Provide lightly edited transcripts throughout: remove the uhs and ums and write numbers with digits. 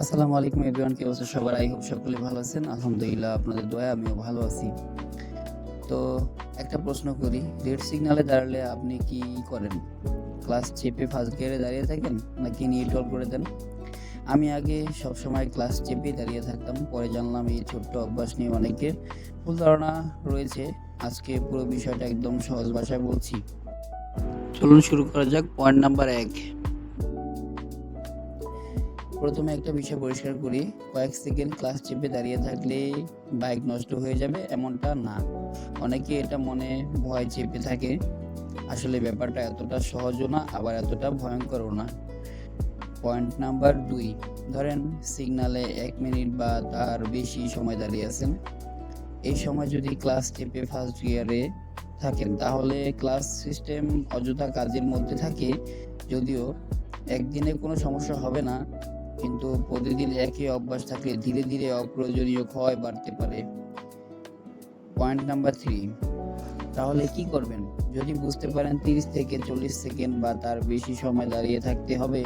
আসসালামু আলাইকুম এভরিওয়ান, কি অবস্থা সবার? আই হোপ সকলে ভালো আছেন। আলহামদুলিল্লাহ, আপনাদের দোয়ায় আমিও ভালো আছি। তো একটা প্রশ্ন করি, রেড সিগন্যালে দাঁড়ালে আপনি কি করেন? ক্লাস চেপে ফার্স্ট গিয়ারে দাঁড়িয়ে থাকেন নাকি নিউট্রাল করে দেন? আমি আগে সবসময় ক্লাস চেপে দাঁড়িয়ে থাকতাম, পরে জানলাম এই ছোট্ট অভ্যাস নিয়ে অনেকের ভুল ধারণা রয়েছে। আজকে পুরো বিষয়টা একদম সহজ ভাষায় বলছি। চলুন শুরু করা যাক। পয়েন্ট নাম্বার 1, প্রথমে একটা বিষয় পরিষ্কার করি, কয়েক সেকেন্ড ক্লাস চেপে দাঁড়িয়ে থাকলে বাইক নষ্ট হয়ে যাবে এমনটা না। অনেকে এটা মনে ভয় চেপে থাকে, আসলে ব্যাপারটা এতটা সহজও না, আবার এতটা ভয়ঙ্করও না। পয়েন্ট নাম্বার 2, ধরেন সিগনালে 1 মিনিট বা তার বেশি সময় দাঁড়িয়ে আছেন। এই সময় যদি ক্লাস চেপে ফার্স্ট গিয়ারে থাকেন তাহলে ক্লাস সিস্টেম অযথা কাজের মধ্যে থাকে। যদিও একদিনে কোনো সমস্যা হবে না, কিন্তু প্রতিদিন একই অভ্যাস থাকলে ধীরে ধীরে অপ্রয়োজনীয় ক্ষয় বাড়তে পারে। পয়েন্ট নাম্বার 3, তাহলে কি করবেন? যদি বুঝতে পারেন 30 থেকে 40 সেকেন্ড বা তার বেশি সময় দাঁড়িয়ে থাকতে হবে,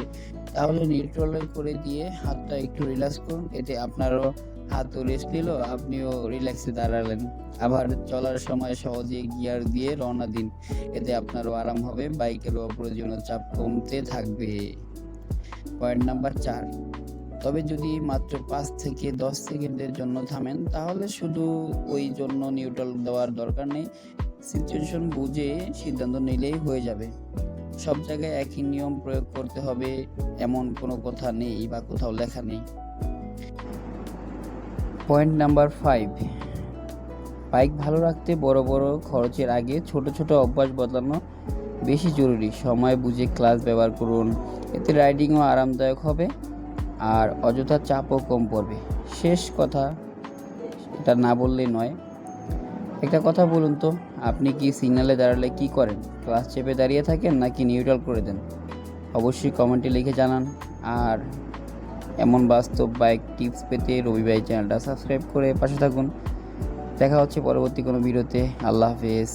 তাহলে নিউট্রাল করে দিয়ে হাতটা একটু রিল্যাক্স করুন। এতে আপনারও হাতও রেস্ট নিল, আপনিও রিল্যাক্সে দাঁড়ালেন। আবার চলার সময় সহজে গিয়ার দিয়ে রওনা দিন, এতে আপনারও আরাম হবে, বাইকেরও অপ্রয়োজনীয় চাপ কমতে থাকবে। পয়েন্ট নাম্বার 4, তবে যদি মাত্র 5 থেকে 10 সেকেন্ডের জন্য থামেন তাহলে শুধু ওই জন্য নিউট্রাল দেওয়ার দরকার নেই। সিচুয়েশন বুঝে সিদ্ধান্ত নিলেই হয়ে যাবে। সব জায়গায় একই নিয়ম প্রয়োগ করতে হবে এমন কোনো কথা নেই বা কোথাও লেখা নেই। পয়েন্ট নাম্বার 5, বাইক ভালো রাখতে বড় বড় খরচের আগে ছোট ছোট অভ্যাস বদলানো বেশি জরুরি। সময় বুঝে ক্লাচ ব্যবহার করুন, এতে রাইডিংও আরামদায়ক হবে আর অযথা চাপও কম পড়বে। শেষ কথা, এটা না বললেই নয়, একটা কথা বলুন তো, আপনি কি সিগন্যালে দাঁড়ালে কি করেন? ক্লাস চেপে দাঁড়িয়ে থাকেন নাকি নিউট্রাল করে দেন? অবশ্যই কমেন্টে লিখে জানান। আর এমন বাস্তব বাইক টিপস পেতে রবি ভাই চ্যানেলটা সাবস্ক্রাইব করে পাশে থাকুন। দেখা হচ্ছে পরবর্তী কোনো ভিডিওতে। আল্লাহ হাফেজ।